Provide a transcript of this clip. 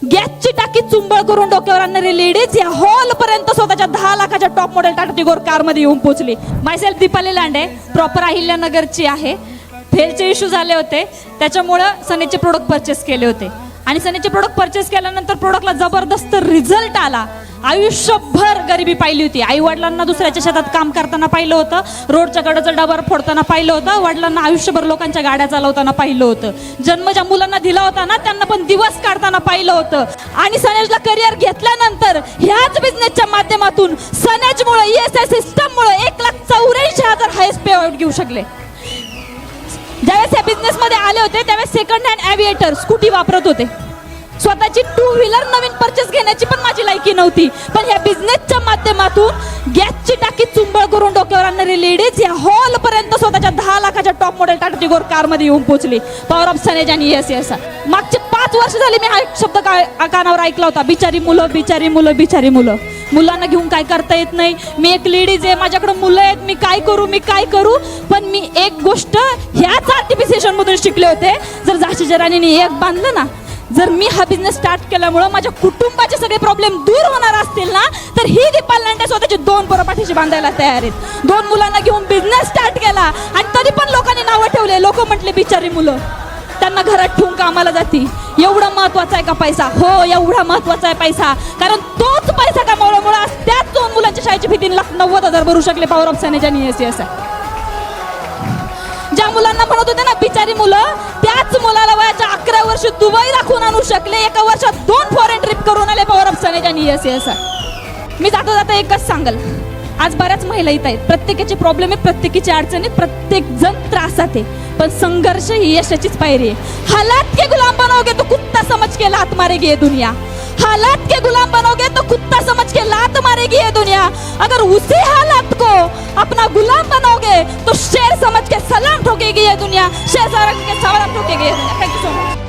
गॅसची टाकी चुंबळ करून डोक्यावर आणणारी लेडीज या हॉल पर्यंत स्वतःच्या 10 लाखाच्या top model Tata Tigor car मध्ये येऊन पोहोचली. मायसेल्फ दीपाली लांडे, प्रॉपर अहिल्यानगरची आहे. फेलचे इश्यू झाले होते, त्याच्यामुळं सनेचे प्रोडक्ट परचेस केले होते आणि सनेचे प्रोडक्ट परचेस केल्यानंतर प्रोडक्टला जबरदस्त रिझल्ट आला. आयुष्यभर गरिबी पाहिली होती. आई वडिलांना दुसऱ्याच्या शेतात काम करताना पाहिलं होतं, रोडच्या कडेचं डबर फोडताना पाहिलं होतं, वडिलांना आयुष्यभर लोकांच्या गाड्या चालवताना पाहिलं होतं, जन्म ज्या मुलांना दिला होता ना त्यांना पण दिवस काढताना पाहिलं होतं. आणि सनेजला करिअर घेतल्यानंतर ह्याच बिझनेसच्या माध्यमातून सनेजमुळे ESI सिस्टममुळे 1,84,000 हायस्ट पे आउट घेऊ शकले. ज्यावेळेस या बिझनेस मध्ये आले होते त्यावेळेस सेकंड हँड ॲव्हिएटर स्कूटी वापरत होते. स्वतःची 2 व्हीलर नवीन परचेस घेण्याची पण माझी लायकी नव्हती. पण या बिझनेसच्या माध्यमातून गॅसची टाकी चुंबळ करून डोक्यावर आणणारी लेडीज या हॉल पर्यंत स्वतःच्या 10 लाखाच्या top model Tata Tigor car मध्ये येऊन पोहोचली. पॉवर ऑफ सनेज आणि ESI. मागचे 5 वर्ष झाले मी हा शब्द कानावर ऐकला होता, बिचारी मुलं, बिचारी मुलं, बिचारी मुलं. मुलांना घेऊन काय करता येत नाही, मी एक लेडीज आहे, माझ्याकडे मुलं आहेत, मी काय करू. पण मी एक गोष्ट ह्याच आर्टिफिशिएशन मधून शिकले होते, जर झाशीच्या राणीने एक बांधलं ना, जर मी हा बिझनेस स्टार्ट केल्यामुळे माझ्या कुटुंबाचे सगळे प्रॉब्लेम दूर होणार असतील ना, तर ही दीपाली लांडे स्वतःचे 2 पोरं पाठीशी बांधायला तयार आहेत. 2 मुलांना घेऊन बिझनेस स्टार्ट केला आणि तरी पण लोकांनी नावं ठेवले. लोक म्हटले बिचारी मुलं, त्यांना घरात ठेवून कामाला जाती. एवढा महत्वाचा आहे का पैसा? हो, एवढा महत्वाचा आहे पैसा. कारण तोच पैसा कमावल्यामुळे त्याच 2 मुलांच्या शाळेची फी 3,90,000 भरू शकले पॉवर ऑफ सनेज आणि ESI. ज्या मुलांना म्हणत होते ना बिचारी मुलं, त्याच मुलाला वयाच्या 11 वर्ष दुबई राखून आणू शकले. 1 वर्षात 2 फॉरेन ट्रिप करून आले पॉवर ऑफ सनेज आणि ESI. मी जाता एकच सांगल, आज बऱ्याच महिला इथं आहेत, प्रत्येकाचे प्रॉब्लेम आहे, प्रत्येकाची अडचण आहे, प्रत्येक जण त्रासात आहे, पण संघर्ष ही यशाचीच पायरी है. हालात के गुलाम बनोगे तो कुत्ता समझ के लात मारेगी ये दुनिया. हालात के गुलाम बनोगे तो कुत्ता समझ के लात मारेगी ये दुनिया. अगर उसी हालात को अपना गुलाम बनोगे तो शेर समझ के सलाम ठोकेगी ये दुनिया. शेर समझ के सलाम ठोकेगी ये दुनिया. Thank you so much.